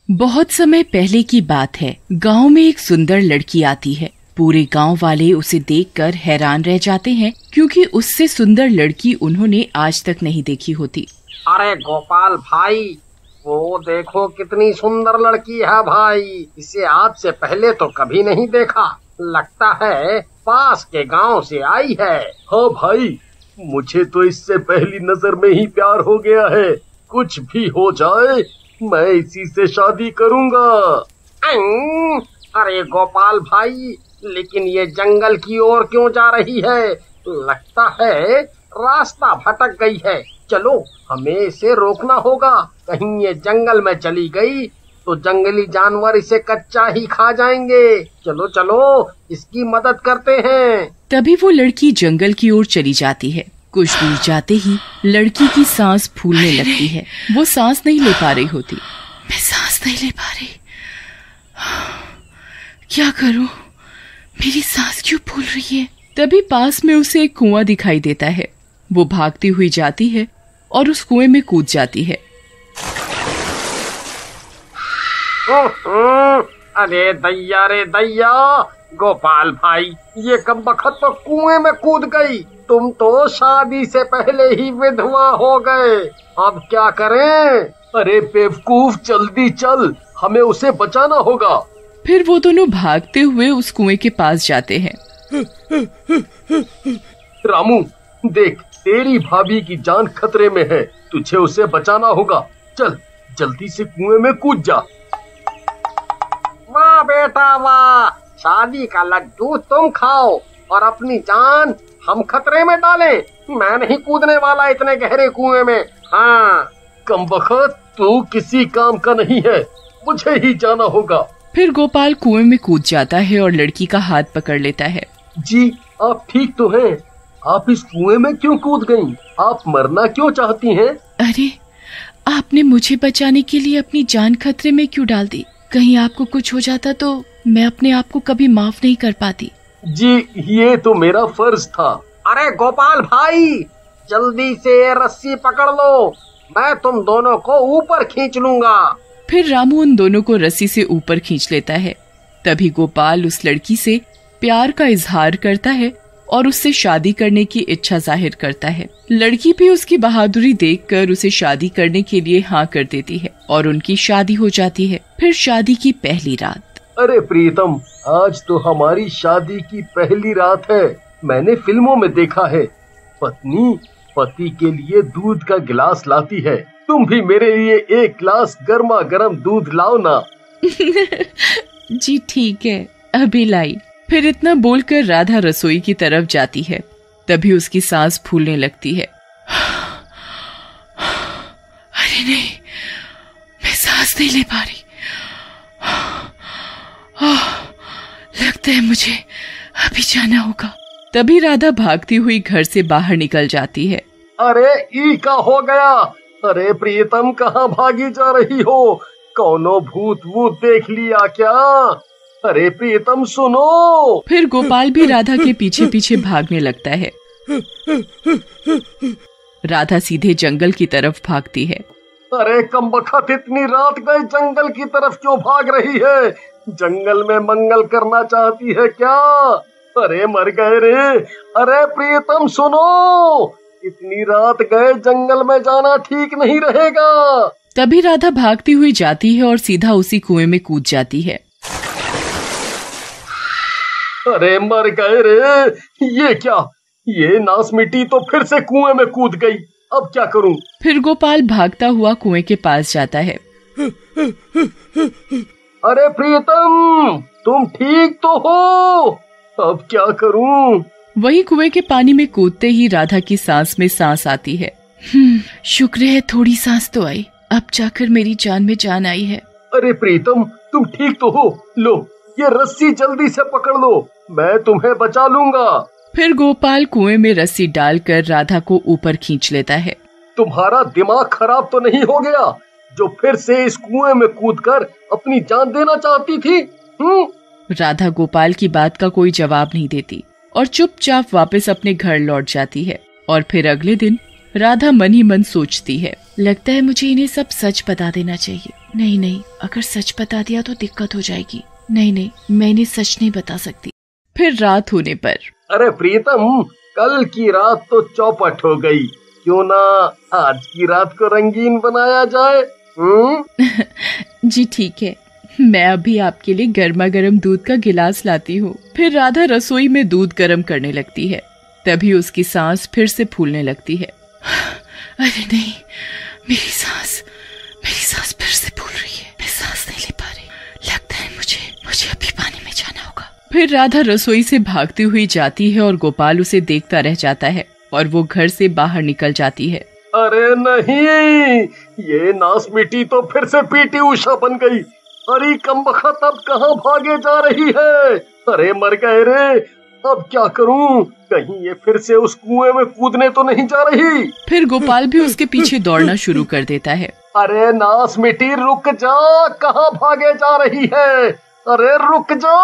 बहुत समय पहले की बात है। गांव में एक सुंदर लड़की आती है। पूरे गांव वाले उसे देखकर हैरान रह जाते हैं, क्योंकि उससे सुंदर लड़की उन्होंने आज तक नहीं देखी होती। अरे गोपाल भाई, वो देखो कितनी सुंदर लड़की है भाई। इसे आज से पहले तो कभी नहीं देखा। लगता है पास के गांव से आई है। हाँ भाई, मुझे तो इससे पहली नजर में ही प्यार हो गया है। कुछ भी हो जाए, मैं इसी से शादी करूंगा। अरे गोपाल भाई, लेकिन ये जंगल की ओर क्यों जा रही है? लगता है रास्ता भटक गई है। चलो, हमें इसे रोकना होगा। कहीं ये जंगल में चली गई तो जंगली जानवर इसे कच्चा ही खा जाएंगे। चलो चलो, इसकी मदद करते हैं। तभी वो लड़की जंगल की ओर चली जाती है। कुछ दूर जाते ही लड़की की सांस फूलने लगती है। वो सांस नहीं ले पा रही होती। मैं सांस नहीं ले पा रही, क्या करूं? मेरी सांस क्यों फूल रही है? तभी पास में उसे एक कुआं दिखाई देता है। वो भागती हुई जाती है और उस कुएं में कूद जाती है। अरे दैया रे दैया, गोपाल भाई, ये कमबख्त तो कुएं में कूद गई। तुम तो शादी से पहले ही विधवा हो गए। अब क्या करें? अरे बेवकूफ, जल्दी चल, हमें उसे बचाना होगा। फिर वो दोनों भागते हुए उस कुएं के पास जाते हैं। रामू, देख, तेरी भाभी की जान खतरे में है। तुझे उसे बचाना होगा। चल, जल्दी से कुएं में कूद जा। वाह बेटा वाह, शादी का लड्डू तुम खाओ और अपनी जान हम खतरे में डालें। मैं नहीं कूदने वाला इतने गहरे कुएं में। हाँ, कमबख्त, तू किसी काम का नहीं है, मुझे ही जाना होगा। फिर गोपाल कुएं में कूद जाता है और लड़की का हाथ पकड़ लेता है। जी, आप ठीक तो हैं? आप इस कुएं में क्यों कूद गईं? आप मरना क्यों चाहती हैं? अरे, आपने मुझे बचाने के लिए अपनी जान खतरे में क्यों डाल दी? कहीं आपको कुछ हो जाता तो मैं अपने आप को कभी माफ नहीं कर पाती। जी, ये तो मेरा फर्ज था। अरे गोपाल भाई, जल्दी से रस्सी पकड़ लो, मैं तुम दोनों को ऊपर खींच लूंगा। फिर रामू उन दोनों को रस्सी से ऊपर खींच लेता है। तभी गोपाल उस लड़की से प्यार का इजहार करता है और उससे शादी करने की इच्छा जाहिर करता है। लड़की भी उसकी बहादुरी देखकर उसे शादी करने के लिए हाँ कर देती है और उनकी शादी हो जाती है। फिर शादी की पहली रात। अरे प्रीतम, आज तो हमारी शादी की पहली रात है। मैंने फिल्मों में देखा है, पत्नी पति के लिए दूध का गिलास लाती है। तुम भी मेरे लिए एक गिलास गर्मा गर्म दूध लाओ ना। जी ठीक है, अभी लाई। फिर इतना बोलकर राधा रसोई की तरफ जाती है। तभी उसकी सांस फूलने लगती है। अरे नहीं, मैं सांस नहीं ले पा रही। लगता है मुझे अभी जाना होगा। तभी राधा भागती हुई घर से बाहर निकल जाती है। अरे ई का हो गया? अरे प्रीतम, कहाँ भागी जा रही हो? कौनो भूत वूत देख लिया क्या? अरे प्रीतम सुनो। फिर गोपाल भी राधा के पीछे पीछे भागने लगता है। राधा सीधे जंगल की तरफ भागती है। अरे कमबख्त, इतनी रात गए जंगल की तरफ क्यों भाग रही है? जंगल में मंगल करना चाहती है क्या? अरे मर गए रे। अरे प्रीतम सुनो, इतनी रात गए जंगल में जाना ठीक नहीं रहेगा। तभी राधा भागती हुई जाती है और सीधा उसी कुएं में कूद जाती है। अरे मर गए रे। ये क्या? ये नास मिट्टी तो फिर से कुएं में कूद गई। अब क्या करूं? फिर गोपाल भागता हुआ कुएं के पास जाता है। अरे प्रीतम, तुम ठीक तो हो? अब क्या करूं? वही कुएं के पानी में कूदते ही राधा की सांस में सांस आती है। शुक्र है थोड़ी सांस तो आई। अब जाकर मेरी जान में जान आई है। अरे प्रीतम, तुम ठीक तो हो? लो, ये रस्सी जल्दी से पकड़ लो, मैं तुम्हें बचा लूंगा। फिर गोपाल कुएं में रस्सी डालकर राधा को ऊपर खींच लेता है। तुम्हारा दिमाग खराब तो नहीं हो गया, जो फिर से इस कुएं में कूदकर अपनी जान देना चाहती थी? राधा गोपाल की बात का कोई जवाब नहीं देती और चुपचाप वापस अपने घर लौट जाती है। और फिर अगले दिन राधा मन ही मन सोचती है, लगता है मुझे इन्हें सब सच बता देना चाहिए। नहीं, अगर सच बता दिया तो दिक्कत हो जाएगी। नहीं, मैं इन्हें सच नहीं बता सकती। फिर रात होने पर, अरे प्रीतम, कल की रात तो चौपट हो गई, क्यों ना आज की रात को रंगीन बनाया जाए? जी ठीक है, मैं अभी आपके लिए गर्मा गर्म दूध का गिलास लाती हूँ। फिर राधा रसोई में दूध गर्म करने लगती है। तभी उसकी सांस फिर से फूलने लगती है। अरे नहीं, मेरी सांस फिर से फूल रही है। मैं सांस नहीं ले पा रही। लगता है मुझे अभी पानी में जाना होगा। फिर राधा रसोई से भागती हुई जाती है और गोपाल उसे देखता रह जाता है और वो घर से बाहर निकल जाती है। अरे नहीं, ये नासमिटी तो फिर से पीटी उषा बन गई। अरे कमबख्त अब कहाँ भागे जा रही है? अरे मर गए रे, अब क्या करूं? कहीं ये फिर से उस कुएं में कूदने तो नहीं जा रही? फिर गोपाल भी उसके पीछे दौड़ना शुरू कर देता है। अरे नासमिटी रुक जा, कहाँ भागे जा रही है? अरे रुक जा।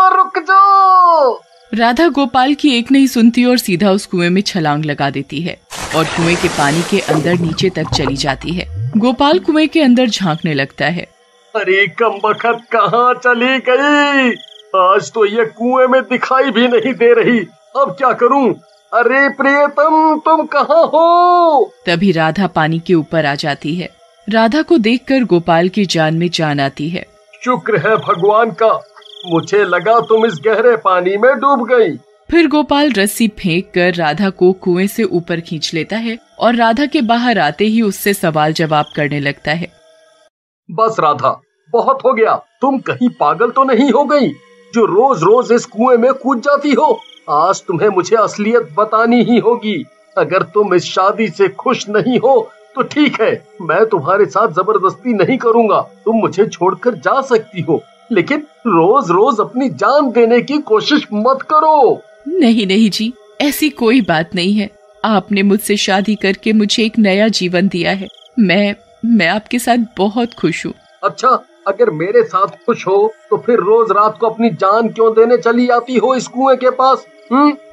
राधा गोपाल की एक नहीं सुनती और सीधा उस कुएं में छलांग लगा देती है और कुएं के पानी के अंदर नीचे तक चली जाती है। गोपाल कुएं के अंदर झांकने लगता है। अरे कमबख्त कहाँ चली गई? आज तो ये कुएं में दिखाई भी नहीं दे रही। अब क्या करूं? अरे प्रियतम, तुम कहाँ हो? तभी राधा पानी के ऊपर आ जाती है। राधा को देखकर गोपाल की जान में जान आती है। शुक्र है भगवान का, मुझे लगा तुम इस गहरे पानी में डूब गई। फिर गोपाल रस्सी फेंक कर राधा को कुएं से ऊपर खींच लेता है और राधा के बाहर आते ही उससे सवाल जवाब करने लगता है। बस राधा, बहुत हो गया। तुम कहीं पागल तो नहीं हो गई जो रोज रोज इस कुएं में कूद जाती हो? आज तुम्हें मुझे असलियत बतानी ही होगी। अगर तुम इस शादी से खुश नहीं हो तो ठीक है, मैं तुम्हारे साथ जबरदस्ती नहीं करूंगा। तुम मुझे छोड़कर जा सकती हो, लेकिन रोज रोज अपनी जान देने की कोशिश मत करो। नहीं जी, ऐसी कोई बात नहीं है। आपने मुझसे शादी करके मुझे एक नया जीवन दिया है। मैं आपके साथ बहुत खुश हूँ। अच्छा, अगर मेरे साथ खुश हो तो फिर रोज रात को अपनी जान क्यों देने चली आती हो इस कुएं के पास?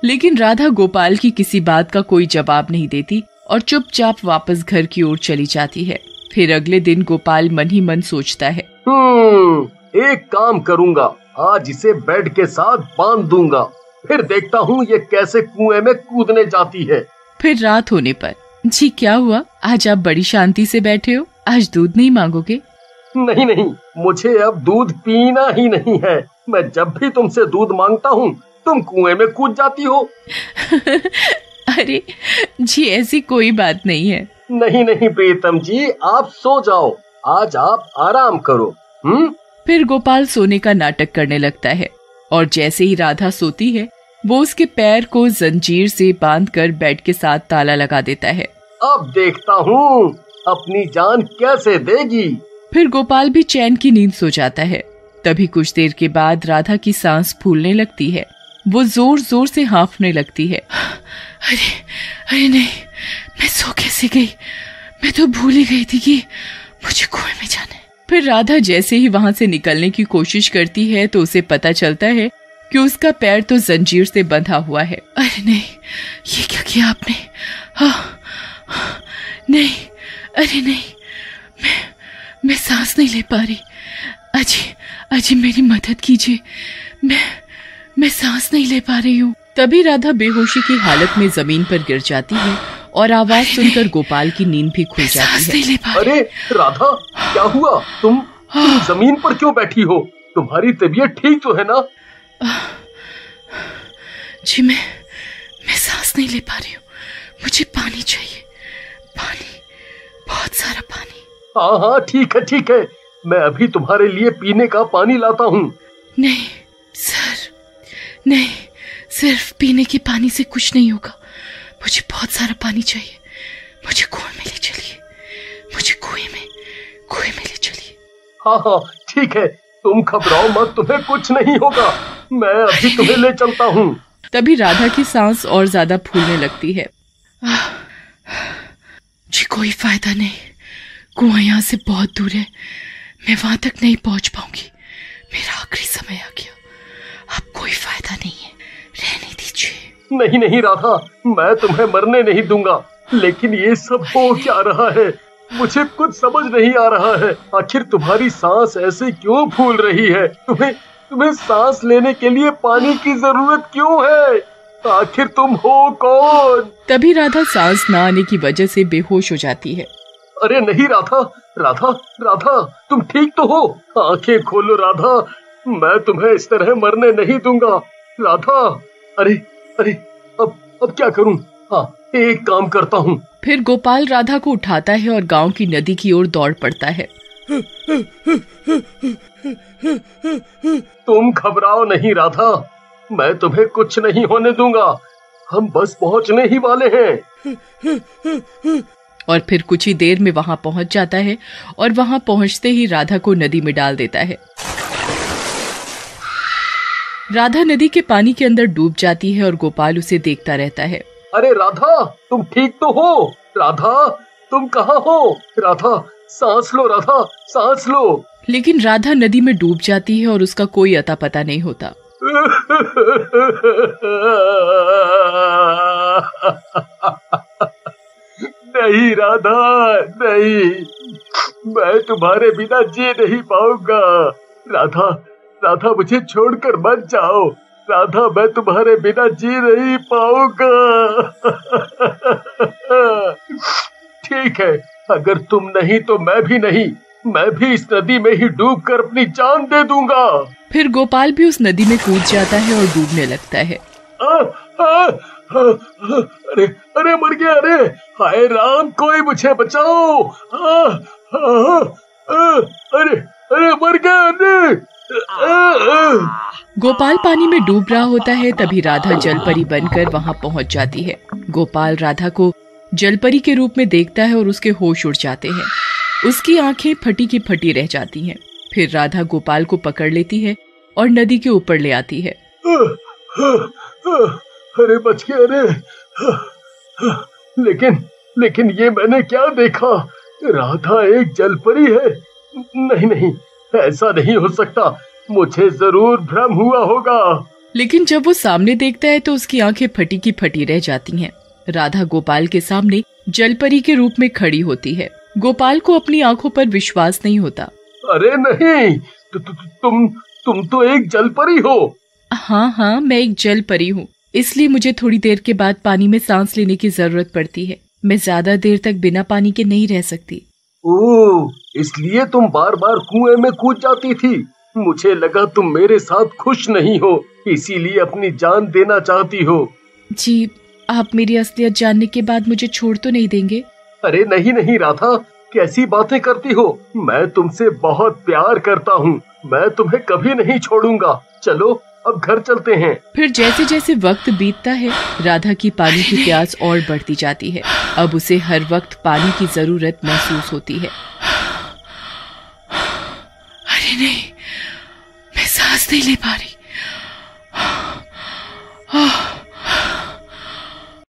लेकिन राधा गोपाल की किसी बात का कोई जवाब नहीं देती और चुपचाप वापस घर की ओर चली जाती है। फिर अगले दिन गोपाल मन ही मन सोचता है, एक काम करूंगा, आज इसे बेड के साथ बांध दूंगा, फिर देखता हूँ ये कैसे कुएं में कूदने जाती है। फिर रात होने पर, जी क्या हुआ? आज आप बड़ी शांति से बैठे हो। आज दूध नहीं मांगोगे? नहीं, मुझे अब दूध पीना ही नहीं है। मैं जब भी तुमसे दूध मांगता हूँ तुम कुएं में कूद जाती हो। अरे जी, ऐसी कोई बात नहीं है। नहीं प्रीतम जी, आप सो जाओ, आज आप आराम करो। फिर गोपाल सोने का नाटक करने लगता है और जैसे ही राधा सोती है वो उसके पैर को जंजीर से बांधकर बेड के साथ ताला लगा देता है। अब देखता हूँ अपनी जान कैसे देगी। फिर गोपाल भी चैन की नींद सो जाता है। तभी कुछ देर के बाद राधा की सांस फूलने लगती है। वो जोर जोर से हाँफने लगती है। अरे नहीं, मैं सो कैसे गई? मैं तो भूल ही गई थी कि मुझे कुएं में जाना है। फिर राधा जैसे ही वहाँ से निकलने की कोशिश करती है तो उसे पता चलता है कि उसका पैर तो जंजीर से बंधा हुआ है। अरे नहीं, ये क्या किया आपने? नहीं, अरे नहीं, मैं सांस नहीं ले पा रही। अजी मेरी मदद कीजिए, मैं सांस नहीं ले पा रही हूँ। तभी राधा बेहोशी की हालत में जमीन पर गिर जाती है और आवाज सुनकर गोपाल की नींद भी खुल जाती है। अरे राधा, क्या हुआ? तुम जमीन पर क्यों बैठी हो? तुम्हारी तबीयत ठीक तो है ना? जी मैं सांस नहीं ले पा रही हूँ। मुझे पानी चाहिए, पानी, बहुत सारा पानी। हाँ ठीक है, मैं अभी तुम्हारे लिए पीने का पानी लाता हूँ। नहीं सर, नहीं, सिर्फ पीने के पानी से कुछ नहीं होगा। मुझे बहुत सारा पानी चाहिए। मुझे कुएं में ले चलिए, मुझे कुएं में ले चलिए। हाँ ठीक है, तुम घबराओ मत, तुम्हें कुछ नहीं होगा। मैं अभी तुम्हें ले चलता हूँ। तभी राधा की सांस और ज्यादा फूलने लगती है। जी कोई फायदा नहीं, कुआं यहाँ से बहुत दूर है, मैं वहां तक नहीं पहुंच पाऊंगी। मेरा आखिरी समय आ गया, अब कोई फायदा नहीं है, रहने दीजिए। नहीं राधा, मैं तुम्हें मरने नहीं दूंगा। लेकिन ये सब हो क्या रहा है? मुझे कुछ समझ नहीं आ रहा है। आखिर तुम्हारी सांस ऐसे क्यों फूल रही है? तुम्हें सांस लेने के लिए पानी की जरूरत क्यों है? आखिर तुम हो कौन? तभी राधा सांस न आने की वजह से बेहोश हो जाती है। अरे नहीं राधा, राधा, राधा, तुम ठीक तो हो? आंखें खोलो राधा, मैं तुम्हें इस तरह मरने नहीं दूंगा। राधा, अरे अरे, अब क्या करूं? हाँ, एक काम करता हूँ। फिर गोपाल राधा को उठाता है और गांव की नदी की ओर दौड़ पड़ता है। तुम घबराओ नहीं राधा, मैं तुम्हें कुछ नहीं होने दूंगा। हम बस पहुंचने ही वाले हैं। और फिर कुछ ही देर में वहां पहुंच जाता है और वहां पहुंचते ही राधा को नदी में डाल देता है। राधा नदी के पानी के अंदर डूब जाती है और गोपाल उसे देखता रहता है। अरे राधा, तुम ठीक तो हो? राधा, तुम कहाँ हो? राधा, सांस लो राधा, सांस लो। लेकिन राधा नदी में डूब जाती है और उसका कोई अता पता नहीं होता। नहीं राधा, नहीं, मैं तुम्हारे बिना जी नहीं पाऊंगा। राधा, राधा, मुझे छोड़कर मत जाओ। राधा, मैं तुम्हारे बिना जी नहीं पाऊंगा। ठीक है, अगर तुम नहीं तो मैं भी नहीं। मैं भी इस नदी में ही डूबकर अपनी जान दे दूंगा। फिर गोपाल भी उस नदी में कूद जाता है और डूबने लगता है। अरे अरे, मर गया। अरे हाय राम, कोई मुझे बचाओ। अरे अरे, मर गया। अरे गोपाल पानी में डूब रहा होता है। तभी राधा जलपरी बनकर वहां पहुंच जाती है। गोपाल राधा को जलपरी के रूप में देखता है और उसके होश उड़ जाते हैं। उसकी आंखें फटी की फटी रह जाती हैं। फिर राधा गोपाल को पकड़ लेती है और नदी के ऊपर ले आती है। अरे बच गया। अरे लेकिन ये मैंने क्या देखा? राधा एक जलपरी है? नहीं नहीं, ऐसा नहीं हो सकता। मुझे जरूर भ्रम हुआ होगा। लेकिन जब वो सामने देखता है तो उसकी आंखें फटी की फटी रह जाती हैं। राधा गोपाल के सामने जलपरी के रूप में खड़ी होती है। गोपाल को अपनी आंखों पर विश्वास नहीं होता। अरे नहीं, तुम तो एक जलपरी हो। हाँ, मैं एक जलपरी हूँ। इसलिए मुझे थोड़ी देर के बाद पानी में सांस लेने की जरूरत पड़ती है। मैं ज्यादा देर तक बिना पानी के नहीं रह सकती। ओह, इसलिए तुम बार बार कुएं में कूद जाती थी। मुझे लगा तुम मेरे साथ खुश नहीं हो, इसीलिए अपनी जान देना चाहती हो। जी, आप मेरी असलियत जानने के बाद मुझे छोड़ तो नहीं देंगे? अरे नहीं नहीं राधा, कैसी बातें करती हो? मैं तुमसे बहुत प्यार करता हूँ। मैं तुम्हें कभी नहीं छोड़ूंगा। चलो अब घर चलते हैं। फिर जैसे जैसे वक्त बीतता है, राधा की पानी की प्यास और बढ़ती जाती है। अब उसे हर वक्त पानी की जरूरत महसूस होती है। अरे नहीं, मैं सांस नहीं ले पा रही।